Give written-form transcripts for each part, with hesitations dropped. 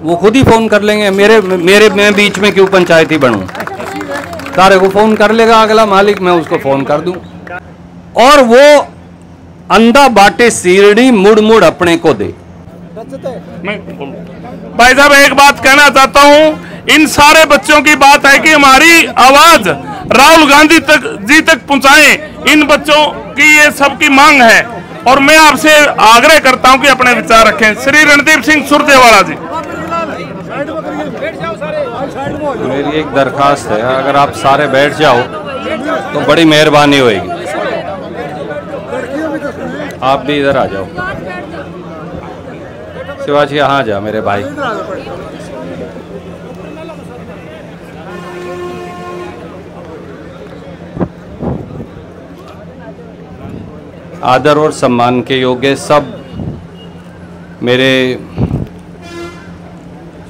वो खुद ही फ़ोन कर लेंगे। मैं बीच में क्यों पंचायती बनूं? सारे को फ़ोन कर लेगा अगला मालिक, मैं उसको फ़ोन कर दूं। और वो अंधा बाटे सीरड़ी मुड़ मुड़ अपने को दे। भाई साहब एक बात कहना चाहता हूं, इन सारे बच्चों की बात है कि हमारी आवाज राहुल गांधी जी तक पहुंचाएं। इन बच्चों की ये सबकी मांग है और मैं आपसे आग्रह करता हूं कि अपने विचार रखें। श्री रणदीप सिंह सुरजेवाला जी। मेरी एक दरखास्त है, अगर आप सारे बैठ जाओ तो बड़ी मेहरबानी होगी। आप भी इधर आ जाओ। शिवाजी यहाँ जा मेरे भाई। आदर और सम्मान के योग्य सब मेरे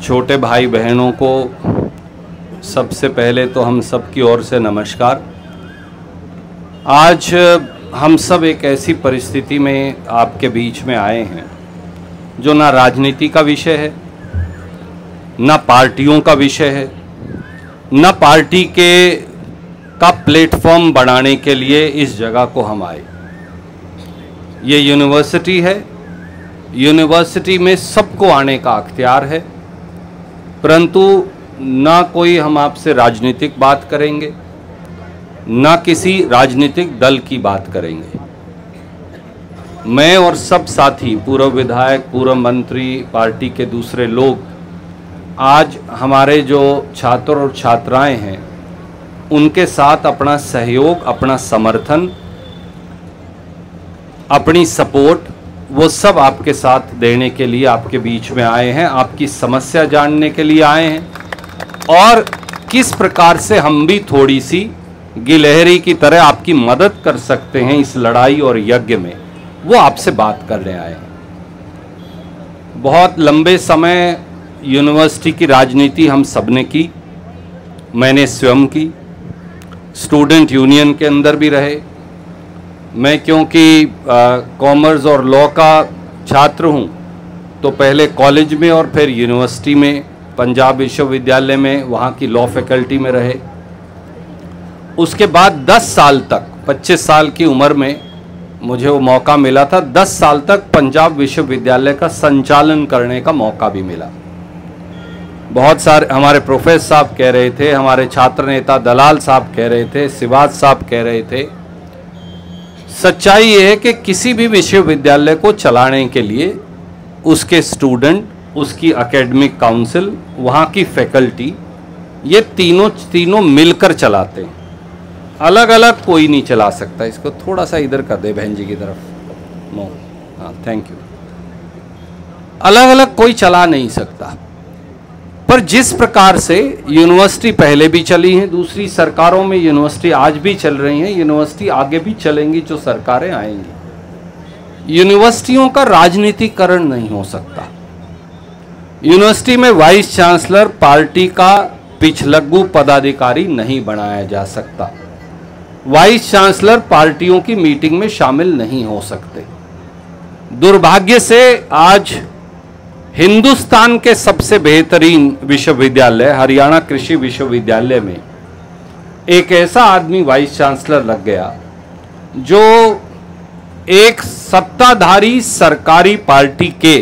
छोटे भाई बहनों को सबसे पहले तो हम सब की ओर से नमस्कार। आज हम सब एक ऐसी परिस्थिति में आपके बीच में आए हैं जो ना राजनीति का विषय है, ना पार्टियों का विषय है, ना पार्टी का प्लेटफॉर्म बनाने के लिए इस जगह को हम आए। ये यूनिवर्सिटी है, यूनिवर्सिटी में सबको आने का अख्तियार है, परंतु ना कोई हम आपसे राजनीतिक बात करेंगे, ना किसी राजनीतिक दल की बात करेंगे। मैं और सब साथी, पूर्व विधायक, पूर्व मंत्री, पार्टी के दूसरे लोग, आज हमारे जो छात्र और छात्राएं हैं उनके साथ अपना सहयोग, अपना समर्थन, अपनी सपोर्ट, वो सब आपके साथ देने के लिए आपके बीच में आए हैं। आपकी समस्या जानने के लिए आए हैं और किस प्रकार से हम भी थोड़ी सी गिलहरी की तरह आपकी मदद कर सकते हैं इस लड़ाई और यज्ञ में, वो आपसे बात करने आए हैं। बहुत लंबे समय यूनिवर्सिटी की राजनीति हम सबने की, मैंने स्वयं की, स्टूडेंट यूनियन के अंदर भी रहे। मैं क्योंकि कॉमर्स और लॉ का छात्र हूँ तो पहले कॉलेज में और फिर यूनिवर्सिटी में, पंजाब विश्वविद्यालय में, वहाँ की लॉ फैकल्टी में रहे। उसके बाद 10 साल तक, 25 साल की उम्र में मुझे वो मौका मिला था, 10 साल तक पंजाब विश्वविद्यालय का संचालन करने का मौका भी मिला। बहुत सारे हमारे प्रोफेसर साहब कह रहे थे, हमारे छात्र नेता दलाल साहब कह रहे थे, सिवाज साहब कह रहे थे, सच्चाई ये है कि किसी भी विश्वविद्यालय को चलाने के लिए उसके स्टूडेंट, उसकी एकेडमिक काउंसिल, वहाँ की फैकल्टी, ये तीनों मिलकर चलाते हैं। अलग अलग कोई नहीं चला सकता। इसको थोड़ा सा इधर कर दे बहन जी की तरफ। नो, हाँ, थैंक यू। अलग अलग कोई चला नहीं सकता। पर जिस प्रकार से यूनिवर्सिटी पहले भी चली हैं, दूसरी सरकारों में यूनिवर्सिटी आज भी चल रही हैं, यूनिवर्सिटी आगे भी चलेंगी जो सरकारें आएंगी। यूनिवर्सिटियों का राजनीतिकरण नहीं हो सकता। यूनिवर्सिटी में वाइस चांसलर पार्टी का पिछलग्गू पदाधिकारी नहीं बनाया जा सकता। वाइस चांसलर पार्टियों की मीटिंग में शामिल नहीं हो सकते। दुर्भाग्य से आज हिंदुस्तान के सबसे बेहतरीन विश्वविद्यालय हरियाणा कृषि विश्वविद्यालय में एक ऐसा आदमी वाइस चांसलर लग गया जो एक सत्ताधारी सरकारी पार्टी के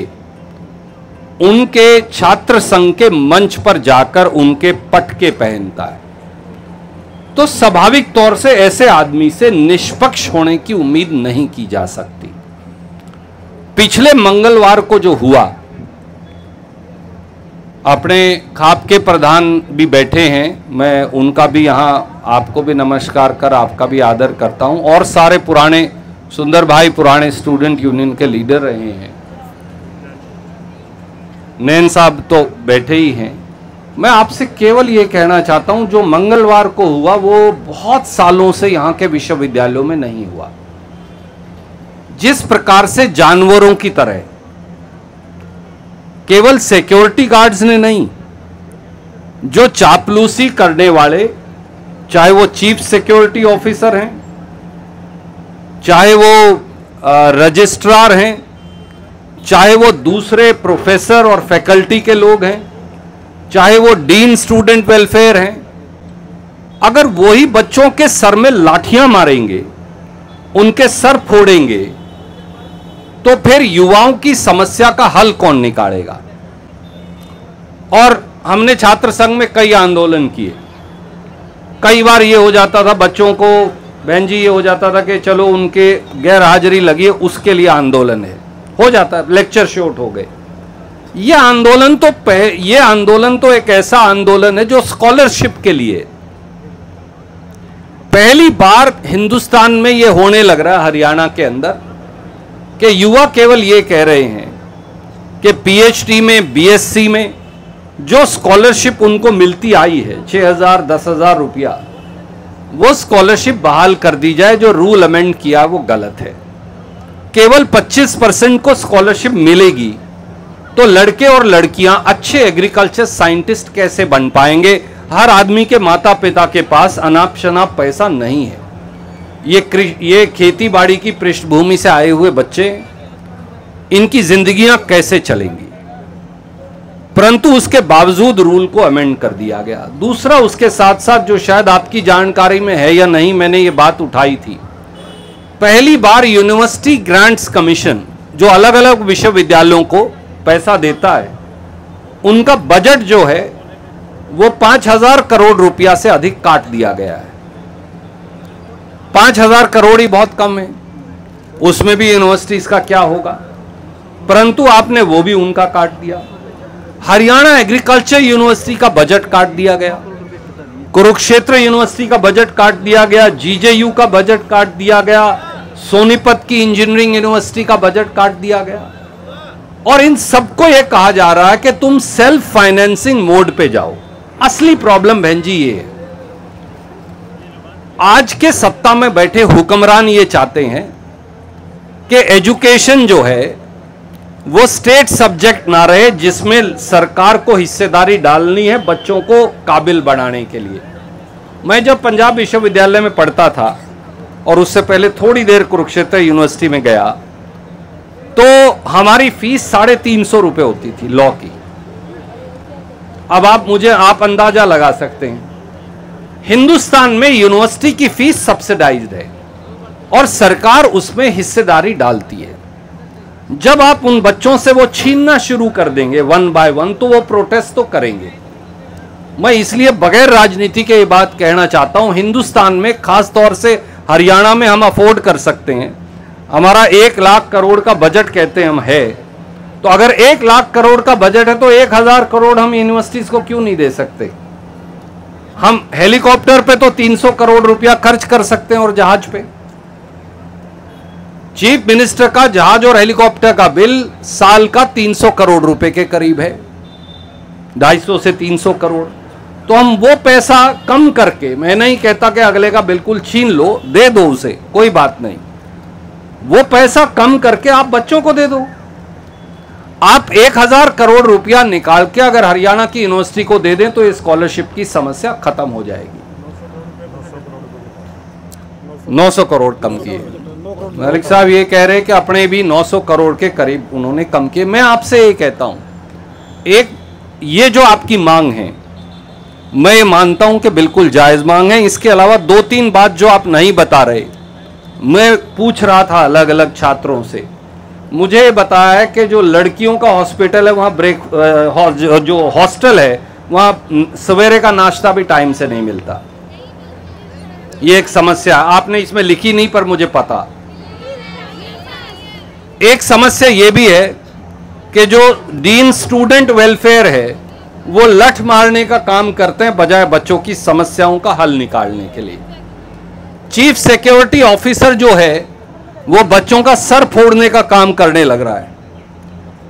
उनके छात्र संघ के मंच पर जाकर उनके पटके पहनता है। तो स्वाभाविक तौर से ऐसे आदमी से निष्पक्ष होने की उम्मीद नहीं की जा सकती। पिछले मंगलवार को जो हुआ, अपने खाप के प्रधान भी बैठे हैं, मैं उनका भी यहाँ आपको भी नमस्कार कर आपका भी आदर करता हूँ, और सारे पुराने सुंदर भाई पुराने स्टूडेंट यूनियन के लीडर रहे हैं, नैन साहब तो बैठे ही हैं। मैं आपसे केवल ये कहना चाहता हूँ, जो मंगलवार को हुआ वो बहुत सालों से यहाँ के विश्वविद्यालयों में नहीं हुआ। जिस प्रकार से जानवरों की तरह केवल सिक्योरिटी गार्ड्स ने नहीं, जो चापलूसी करने वाले, चाहे वो चीफ सिक्योरिटी ऑफिसर हैं, चाहे वो रजिस्ट्रार हैं, चाहे वो दूसरे प्रोफेसर और फैकल्टी के लोग हैं, चाहे वो डीन स्टूडेंट वेलफेयर हैं, अगर वही बच्चों के सर में लाठियां मारेंगे, उनके सर फोड़ेंगे, तो फिर युवाओं की समस्या का हल कौन निकालेगा? और हमने छात्र संघ में कई आंदोलन किए। कई बार ये हो जाता था बच्चों को, बहन जी, ये हो जाता था कि चलो उनके गैर हाजिरी लगी है, उसके लिए आंदोलन है, हो जाता है, लेक्चर शॉर्ट हो गए। ये आंदोलन तो एक ऐसा आंदोलन है जो स्कॉलरशिप के लिए। पहली बार हिंदुस्तान में ये होने लग रहा है, हरियाणा के अंदर, कि युवा केवल ये कह रहे हैं कि पीएचडी में, बीएससी में जो स्कॉलरशिप उनको मिलती आई है 6,000 10,000 रुपया, वो स्कॉलरशिप बहाल कर दी जाए। जो रूल अमेंड किया वो गलत है। केवल 25% को स्कॉलरशिप मिलेगी तो लड़के और लड़कियां अच्छे एग्रीकल्चर साइंटिस्ट कैसे बन पाएंगे? हर आदमी के माता पिता के पास अनाप शनाप पैसा नहीं है। ये खेती बाड़ी की पृष्ठभूमि से आए हुए बच्चे, इनकी जिंदगियां कैसे चलेंगी? परंतु उसके बावजूद रूल को अमेंड कर दिया गया। दूसरा, उसके साथ साथ जो शायद आपकी जानकारी में है या नहीं, मैंने ये बात उठाई थी, पहली बार यूनिवर्सिटी ग्रांट्स कमीशन, जो अलग अलग विश्वविद्यालयों को पैसा देता है, उनका बजट जो है वो 5,000 करोड़ रुपया से अधिक काट दिया गया है। 5,000 करोड़ ही बहुत कम है, उसमें भी यूनिवर्सिटीज का क्या होगा? परंतु आपने वो भी उनका काट दिया। हरियाणा एग्रीकल्चर यूनिवर्सिटी का बजट काट दिया गया, कुरुक्षेत्र यूनिवर्सिटी का बजट काट दिया गया, जीजेयू का बजट काट दिया गया, सोनीपत की इंजीनियरिंग यूनिवर्सिटी का बजट काट दिया गया। और इन सबको यह कहा जा रहा है कि तुम सेल्फ फाइनेंसिंग मोड पे जाओ। असली प्रॉब्लम बहन जी ये है, आज के सत्ता में बैठे हुक्मरान ये चाहते हैं कि एजुकेशन जो है वो स्टेट सब्जेक्ट ना रहे, जिसमें सरकार को हिस्सेदारी डालनी है बच्चों को काबिल बनाने के लिए। मैं जब पंजाब विश्वविद्यालय में पढ़ता था और उससे पहले थोड़ी देर कुरुक्षेत्र यूनिवर्सिटी में गया, तो हमारी फीस 350 रुपये होती थी लॉ की। अब आप अंदाजा लगा सकते हैं, हिंदुस्तान में यूनिवर्सिटी की फीस सब्सिडाइज्ड है और सरकार उसमें हिस्सेदारी डालती है। जब आप उन बच्चों से वो छीनना शुरू कर देंगे वन बाय वन, तो वो प्रोटेस्ट तो करेंगे। मैं इसलिए बगैर राजनीति के ये बात कहना चाहता हूं, हिंदुस्तान में खास तौर से हरियाणा में हम अफोर्ड कर सकते हैं। हमारा 1 लाख करोड़ का बजट कहते हैं हम है, तो अगर 1 लाख करोड़ का बजट है तो 1,000 करोड़ हम यूनिवर्सिटीज को क्यों नहीं दे सकते? हम हेलीकॉप्टर पे तो 300 करोड़ रुपया खर्च कर सकते हैं और जहाज पे। चीफ मिनिस्टर का जहाज और हेलीकॉप्टर का बिल साल का 300 करोड़ रुपए के करीब है, 250 से 300 करोड़। तो हम वो पैसा कम करके, मैं नहीं कहता कि अगले का बिल्कुल छीन लो, दे दो उसे, कोई बात नहीं, वो पैसा कम करके आप बच्चों को दे दो। आप 1,000 करोड़ रुपया निकाल के अगर हरियाणा की यूनिवर्सिटी को दे दें तो ये स्कॉलरशिप की समस्या खत्म हो जाएगी। 900 करोड़ कम किए। मलिक साहब ये कह रहे हैं कि अपने भी 900 करोड़ के करीब उन्होंने कम किए। मैं आपसे ये कहता हूं, एक ये जो आपकी मांग है, मैं ये मानता हूं कि बिल्कुल जायज मांग है। इसके अलावा 2-3 बात जो आप नहीं बता रहे, मैं पूछ रहा था अलग अलग छात्रों से, मुझे बताया है कि जो लड़कियों का हॉस्पिटल है वहाँ जो हॉस्टल है वहाँ सवेरे का नाश्ता भी टाइम से नहीं मिलता। ये एक समस्या, आपने इसमें लिखी नहीं पर मुझे पता। एक समस्या ये भी है कि जो डीन स्टूडेंट वेलफेयर है वो लठ मारने का काम करते हैं बजाय बच्चों की समस्याओं का हल निकालने के लिए। चीफ सिक्योरिटी ऑफिसर जो है वो बच्चों का सर फोड़ने का काम करने लग रहा है।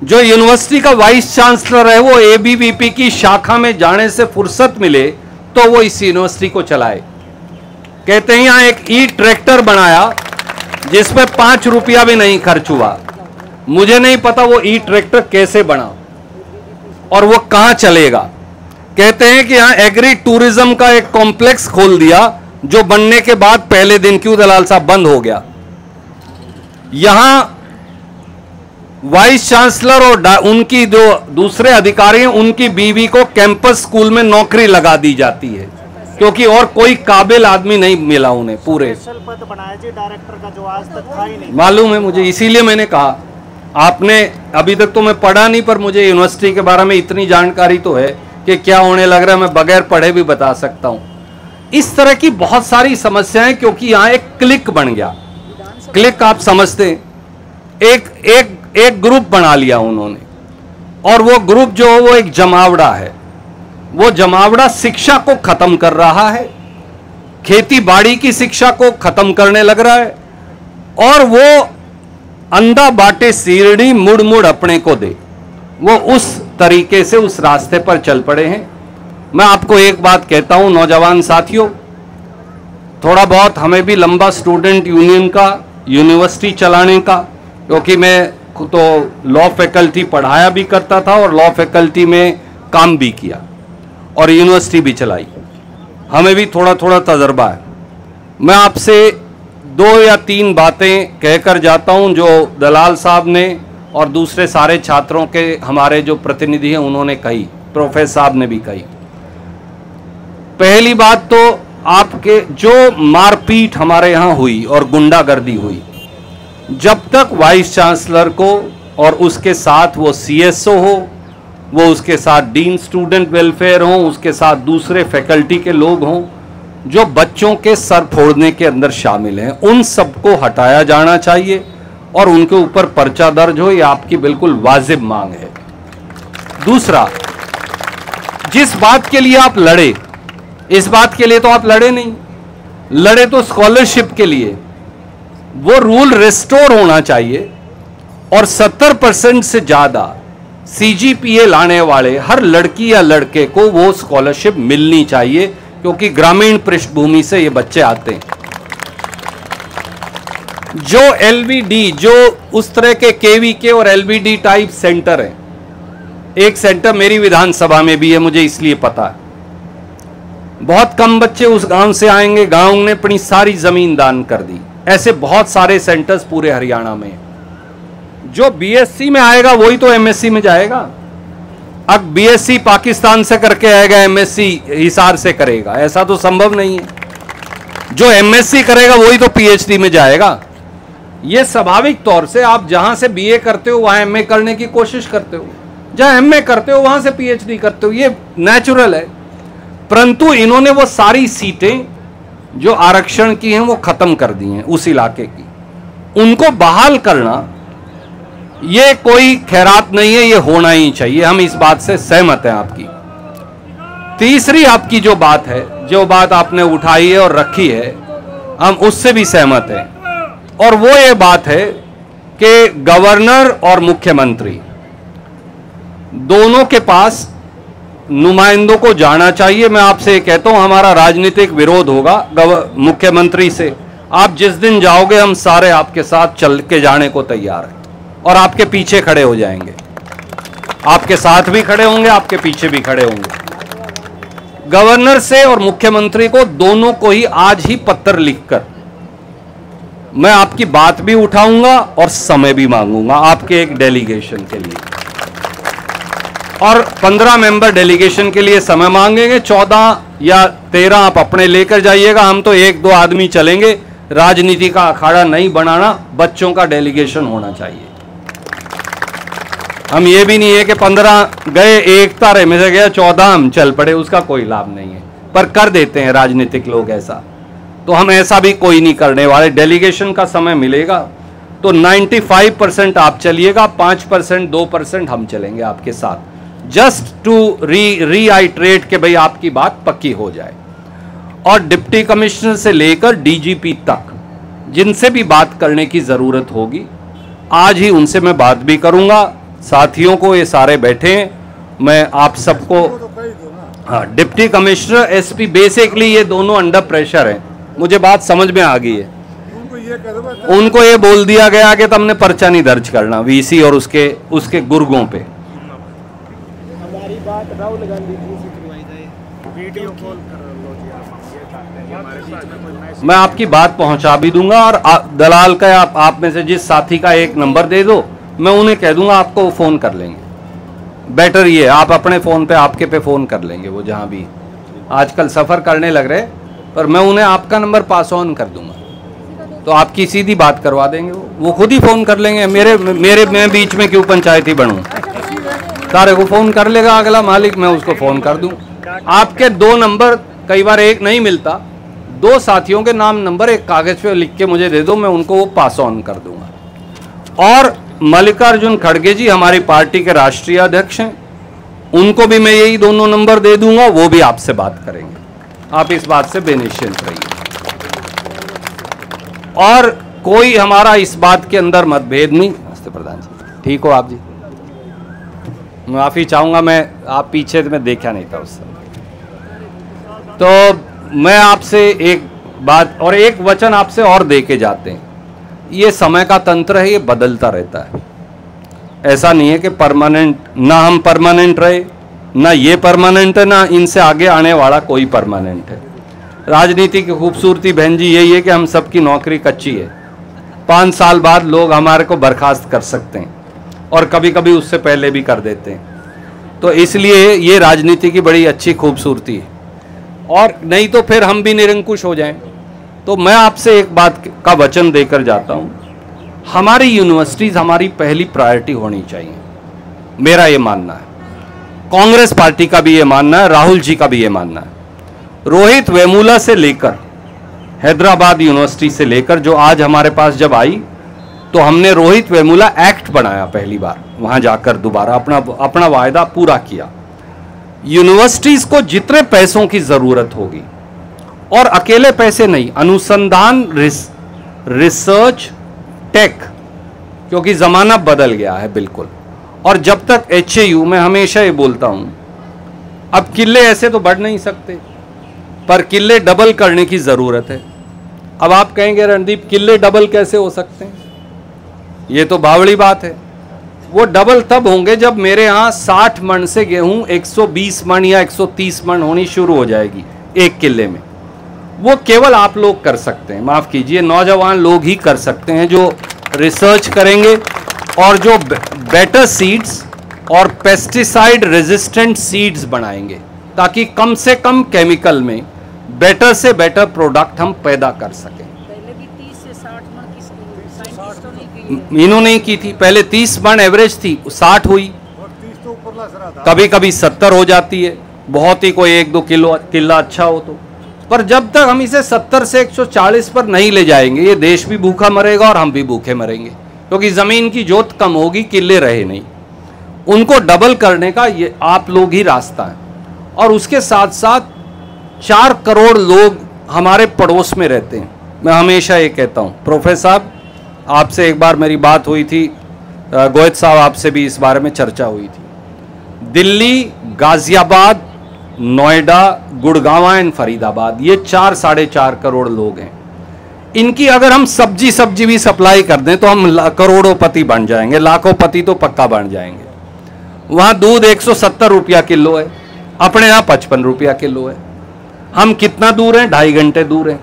जो यूनिवर्सिटी का वाइस चांसलर है वो एबीवीपी की शाखा में जाने से फुर्सत मिले तो वो इस यूनिवर्सिटी को चलाए। कहते हैं यहां एक ई ट्रैक्टर बनाया जिसमें 5 रुपया भी नहीं खर्च हुआ। मुझे नहीं पता वो ई ट्रैक्टर कैसे बना और वो कहां चलेगा। कहते हैं कि यहां एग्री टूरिज्म का एक कॉम्प्लेक्स खोल दिया जो बनने के बाद पहले दिन क्यों दलाल साहब बंद हो गया। यहां वाइस चांसलर और उनकी जो दूसरे अधिकारी हैं उनकी बीवी को कैंपस स्कूल में नौकरी लगा दी जाती है, क्योंकि और कोई काबिल आदमी नहीं मिला उन्हें। पूरे पद बनाया जी डायरेक्टर का, जो आज तक था ही नहीं। मालूम है मुझे, इसीलिए मैंने कहा, आपने अभी तक तो मैं पढ़ा नहीं, पर मुझे यूनिवर्सिटी के बारे में इतनी जानकारी तो है कि क्या होने लग रहा है मैं बगैर पढ़े भी बता सकता हूं। इस तरह की बहुत सारी समस्याएं, क्योंकि यहां एक क्लिक बन गया। क्लिक आप समझते हैं, एक ग्रुप बना लिया उन्होंने, और वो ग्रुप जो वो एक जमावड़ा है। वो जमावड़ा शिक्षा को खत्म कर रहा है, खेती बाड़ी की शिक्षा को खत्म करने लग रहा है, और वो अंधा बाटे सीरड़ी मुड़ मुड़ अपने को दे, वो उस तरीके से उस रास्ते पर चल पड़े हैं। मैं आपको एक बात कहता हूं नौजवान साथियों, थोड़ा बहुत हमें भी लंबा स्टूडेंट यूनियन का, यूनिवर्सिटी चलाने का, क्योंकि मैं तो लॉ फैकल्टी पढ़ाया भी करता था और लॉ फैकल्टी में काम भी किया और यूनिवर्सिटी भी चलाई, हमें भी थोड़ा थोड़ा तजर्बा है। मैं आपसे 2 या 3 बातें कहकर जाता हूं जो दलाल साहब ने और दूसरे सारे छात्रों के हमारे जो प्रतिनिधि हैं उन्होंने कही, प्रोफेसर साहब ने भी कही। पहली बात तो आपके जो मारपीट हमारे यहां हुई और गुंडागर्दी हुई, जब तक वाइस चांसलर को और उसके साथ वो सीएसओ हो, वो उसके साथ डीन स्टूडेंट वेलफेयर हो, उसके साथ दूसरे फैकल्टी के लोग हों जो बच्चों के सर फोड़ने के अंदर शामिल हैं, उन सबको हटाया जाना चाहिए और उनके ऊपर पर्चा दर्ज हो, ये आपकी बिल्कुल वाजिब मांग है। दूसरा, जिस बात के लिए आप लड़े, इस बात के लिए तो आप लड़े नहीं, लड़े तो स्कॉलरशिप के लिए। वो रूल रिस्टोर होना चाहिए और 70% से ज्यादा सीजीपीए लाने वाले हर लड़की या लड़के को वो स्कॉलरशिप मिलनी चाहिए, क्योंकि ग्रामीण पृष्ठभूमि से ये बच्चे आते हैं। जो एलबीडी, जो उस तरह के केवीके और एलबीडी टाइप सेंटर हैं, एक सेंटर मेरी विधानसभा में भी है, मुझे इसलिए पता है। बहुत कम बच्चे उस गांव से आएंगे, गांव ने अपनी सारी जमीन दान कर दी। ऐसे बहुत सारे सेंटर्स पूरे हरियाणा में। जो बीएससी में आएगा वही तो एमएससी में जाएगा। अब बीएससी पाकिस्तान से करके आएगा, एमएससी हिसार से करेगा, ऐसा तो संभव नहीं है। जो एमएससी करेगा वही तो पीएचडी में जाएगा। ये स्वाभाविक तौर से आप जहां से बीए करते हो वहां एमए करने की कोशिश करते हो, जहां एमए करते हो वहां से पीएचडी करते हो, ये नेचुरल है। परंतु इन्होंने वो सारी सीटें जो आरक्षण की हैं वो खत्म कर दी हैं उस इलाके की, उनको बहाल करना ये कोई खैरात नहीं है, ये होना ही चाहिए। हम इस बात से सहमत हैं आपकी। तीसरी आपकी जो बात है, जो बात आपने उठाई है और रखी है, हम उससे भी सहमत हैं, और वो ये बात है कि गवर्नर और मुख्यमंत्री दोनों के पास नुमाइंदों को जाना चाहिए। मैं आपसे कहता हूं हमारा राजनीतिक विरोध होगा मुख्यमंत्री से, आप जिस दिन जाओगे हम सारे आपके साथ चल के जाने को तैयार हैं और आपके पीछे खड़े हो जाएंगे, आपके साथ भी खड़े होंगे, आपके पीछे भी खड़े होंगे। गवर्नर से और मुख्यमंत्री को दोनों को ही आज ही पत्र लिखकर मैं आपकी बात भी उठाऊंगा और समय भी मांगूंगा आपके एक डेलीगेशन के लिए, और 15 मेंबर डेलीगेशन के लिए समय मांगेंगे। 14 या 13 आप अपने लेकर जाइएगा, हम तो 1-2 आदमी चलेंगे। राजनीति का अखाड़ा नहीं बनाना, बच्चों का डेलीगेशन होना चाहिए। हम ये भी नहीं है कि 15 गए, 1 तारे में से गया, 14 हम चल पड़े, उसका कोई लाभ नहीं है। पर कर देते हैं राजनीतिक लोग ऐसा, तो हम ऐसा भी कोई नहीं करने वाले। डेलीगेशन का समय मिलेगा तो 95% आप चलिएगा, 5% 2% हम चलेंगे आपके साथ, जस्ट टू रीआइट्रेट के भाई आपकी बात पक्की हो जाए। और डिप्टी कमिश्नर से लेकर डीजीपी तक जिनसे भी बात करने की जरूरत होगी, आज ही उनसे मैं बात भी करूंगा। साथियों को, ये सारे बैठे हैं, मैं आप सबको, हाँ, डिप्टी कमिश्नर, एसपी, बेसिकली ये दोनों अंडर प्रेशर हैं, मुझे बात समझ में आ गई है। उनको ये बोल दिया गया कि तुमने पर्चा नहीं दर्ज करना वीसी और उसके गुर्गों पे। हमारी बात राहुल गांधी जी से करवाई जाए, वीडियो कॉल कर लो जी आप, ये चाहते हैं कि हमारे बीच में कोई मैसेज। मैं आपकी बात पहुंचा भी दूंगा, और दलाल का आप में से जिस साथी का एक नंबर दे दो, मैं उन्हें कह दूंगा, आपको वो फ़ोन कर लेंगे। बेटर ये आप अपने फ़ोन पे आपके पे फ़ोन कर लेंगे, वो जहाँ भी आजकल सफ़र करने लग रहे, पर मैं उन्हें आपका नंबर पास ऑन कर दूंगा, तो आपकी सीधी बात करवा देंगे। वो खुद ही फ़ोन कर लेंगे। मैं बीच में क्यों पंचायती बनूं? सारे को फ़ोन कर लेगा अगला मालिक, मैं उसको फ़ोन कर दूं। आपके 2 नंबर, कई बार एक नहीं मिलता, 2 साथियों के नाम नंबर एक कागज़ पे लिख के मुझे दे दो, मैं उनको वो पास ऑन कर दूंगा। और मल्लिकार्जुन खड़गे जी हमारी पार्टी के राष्ट्रीय अध्यक्ष हैं, उनको भी मैं यही दोनों नंबर दे दूंगा, वो भी आपसे बात करेंगे। आप इस बात से बेनिश्चिंत रहिए। और कोई हमारा इस बात के अंदर मतभेद नहीं। नमस्ते प्रधान जी, ठीक हो आप जी? माफ़ी चाहूँगा, मैं आप पीछे में देखा नहीं था उस समय। तो मैं आपसे एक बात और एक वचन आपसे और दे के जाते हैं। ये समय का तंत्र है, ये बदलता रहता है। ऐसा नहीं है कि परमानेंट, ना हम परमानेंट रहे, ना ये परमानेंट है, ना इनसे आगे आने वाला कोई परमानेंट है। राजनीति की खूबसूरती बहन जी यही है कि हम सबकी नौकरी कच्ची है। 5 साल बाद लोग हमारे को बर्खास्त कर सकते हैं और कभी कभी उससे पहले भी कर देते हैं। तो इसलिए ये राजनीति की बड़ी अच्छी खूबसूरती है, और नहीं तो फिर हम भी निरंकुश हो जाएं। तो मैं आपसे एक बात का वचन देकर जाता हूं, हमारी यूनिवर्सिटीज़ हमारी पहली प्रायोरिटी होनी चाहिए, मेरा ये मानना है। कांग्रेस पार्टी का भी ये मानना है, राहुल जी का भी ये मानना है। रोहित वेमुला से लेकर हैदराबाद यूनिवर्सिटी से लेकर जो आज हमारे पास जब आई, तो हमने रोहित वेमुला एक्ट बनाया पहली बार, वहां जाकर दोबारा अपना वायदा पूरा किया। यूनिवर्सिटीज को जितने पैसों की जरूरत होगी, और अकेले पैसे नहीं, अनुसंधान, रिसर्च, टेक, क्योंकि जमाना बदल गया है बिल्कुल। और जब तक HAU, मैं हमेशा ये बोलता हूं, अब किले ऐसे तो बढ़ नहीं सकते, पर किले डबल करने की जरूरत है। अब आप कहेंगे रणदीप किले डबल कैसे हो सकते हैं? ये तो बावड़ी बात है। वो डबल तब होंगे जब मेरे यहाँ 60 मन से गेहूं 120 मन या 130 मन होनी शुरू हो जाएगी एक किले में। वो केवल आप लोग कर सकते हैं, माफ कीजिए, नौजवान लोग ही कर सकते हैं, जो रिसर्च करेंगे और जो बेटर सीड्स और पेस्टिसाइड रेजिस्टेंट सीड्स बनाएंगे, ताकि कम से कम केमिकल में बेटर से बेटर प्रोडक्ट हम पैदा कर सकें। पहले भी 30 से 60 मन की साइंटिस्टों ने की, इन्होंने नहीं की थी। पहले 30 मन एवरेज थी, 60 हुई, कभी कभी 70 हो जाती है, बहुत ही कोई 1-2 किला अच्छा हो तो। पर जब तक हम इसे 70 से 140 पर नहीं ले जाएंगे, ये देश भी भूखा मरेगा और हम भी भूखे मरेंगे, क्योंकि जमीन की जोत कम होगी, किले रहे नहीं। उनको डबल करने का ये आप लोग ही रास्ता है। और उसके साथ साथ 4 करोड़ लोग हमारे पड़ोस में रहते हैं। मैं हमेशा ये कहता हूँ, प्रोफेसर साहब आपसे एक बार मेरी बात हुई थी, गोयत साहब आपसे भी इस बारे में चर्चा हुई थी। दिल्ली, गाजियाबाद, नोएडा, गुड़गांव एंड फरीदाबाद, ये 4-4.5 करोड़ लोग हैं। इनकी अगर हम सब्जी भी सप्लाई कर दें तो हम करोड़ोंपति बन जाएंगे, लाखोंपति तो पक्का बन जाएंगे। वहाँ दूध 170 रुपया किलो है, अपने यहाँ 55 रुपया किलो है। हम कितना दूर हैं? 2.5 घंटे दूर हैं।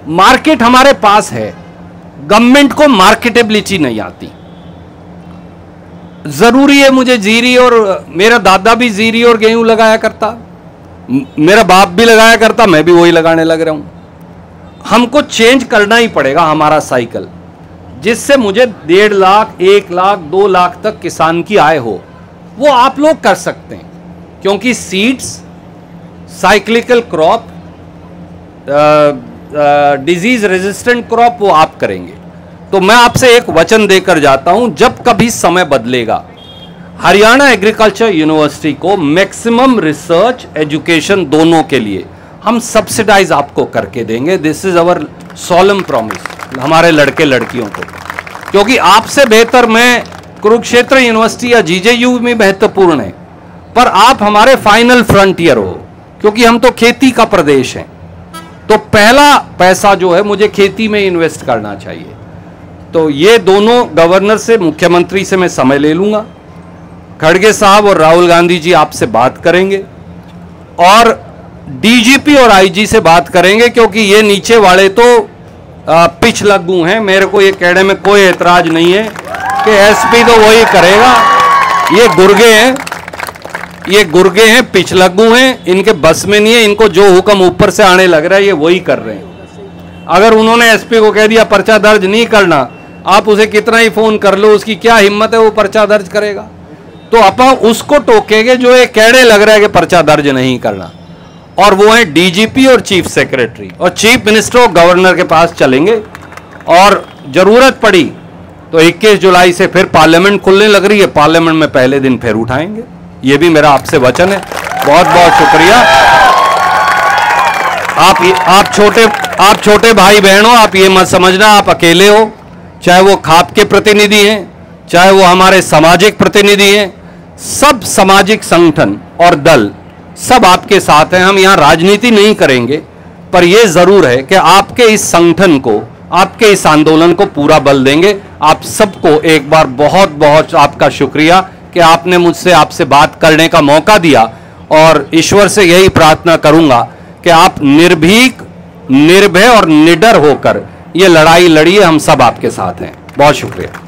मार्केट हमारे पास है, गवर्नमेंट को मार्केटेबिलिटी नहीं आती। जरूरी है मुझे जीरी, और मेरा दादा भी जीरी और गेहूं लगाया करता, मेरा बाप भी लगाया करता, मैं भी वही लगाने लग रहा हूं। हमको चेंज करना ही पड़ेगा हमारा साइकिल, जिससे मुझे 1.5 लाख, 1 लाख, 2 लाख तक किसान की आय हो। वो आप लोग कर सकते हैं, क्योंकि seeds, cyclical crop, disease resistant crop वो आप करेंगे। तो मैं आपसे एक वचन देकर जाता हूं, जब कभी समय बदलेगा, हरियाणा एग्रीकल्चर यूनिवर्सिटी को मैक्सिमम रिसर्च, एजुकेशन दोनों के लिए हम सब्सिडाइज आपको करके देंगे। This is our solemn promise हमारे लड़के लड़कियों को, क्योंकि आपसे बेहतर मैं कुरुक्षेत्र यूनिवर्सिटी या GJU में महत्वपूर्ण है, पर आप हमारे फाइनल फ्रंटियर हो, क्योंकि हम तो खेती का प्रदेश हैं। तो पहला पैसा जो है मुझे खेती में इन्वेस्ट करना चाहिए। तो ये दोनों गवर्नर से, मुख्यमंत्री से मैं समय ले लूंगा, खड़गे साहब और राहुल गांधी जी आपसे बात करेंगे, और DGP और IG से बात करेंगे, क्योंकि ये नीचे वाले तो पिछ लगू हैं। मेरे को ये कहने में कोई एतराज नहीं है कि एसपी तो वही करेगा। ये गुर्गे हैं, पिछलग्गू हैं, इनके बस में नहीं है, इनको जो हुक्म ऊपर से आने लग रहा है ये वही कर रहे हैं। अगर उन्होंने एसपी को कह दिया पर्चा दर्ज नहीं करना, आप उसे कितना ही फोन कर लो, उसकी क्या हिम्मत है वो पर्चा दर्ज करेगा। तो अपन उसको टोकेंगे जो ये कहने लग रहा है कि पर्चा दर्ज नहीं करना, और वो है डीजीपी और चीफ सेक्रेटरी और चीफ मिनिस्टर और गवर्नर के पास चलेंगे। और जरूरत पड़ी तो 21 जुलाई से फिर पार्लियामेंट खुलने लग रही है, पार्लियामेंट में पहले दिन फिर उठाएंगे। ये भी मेरा आपसे वचन है। बहुत बहुत शुक्रिया। आप छोटे भाई बहन हो, आप ये मत समझना आप अकेले हो। चाहे वो खाप के प्रतिनिधि हैं, चाहे वो हमारे सामाजिक प्रतिनिधि हैं, सब सामाजिक संगठन और दल सब आपके साथ हैं। हम यहाँ राजनीति नहीं करेंगे, पर यह जरूर है कि आपके इस संगठन को, आपके इस आंदोलन को पूरा बल देंगे। आप सबको एक बार बहुत बहुत आपका शुक्रिया कि आपने मुझसे आपसे बात करने का मौका दिया, और ईश्वर से यही प्रार्थना करूंगा कि आप निर्भीक, निर्भय और निडर होकर ये लड़ाई लड़िए। हम सब आपके साथ हैं। बहुत शुक्रिया।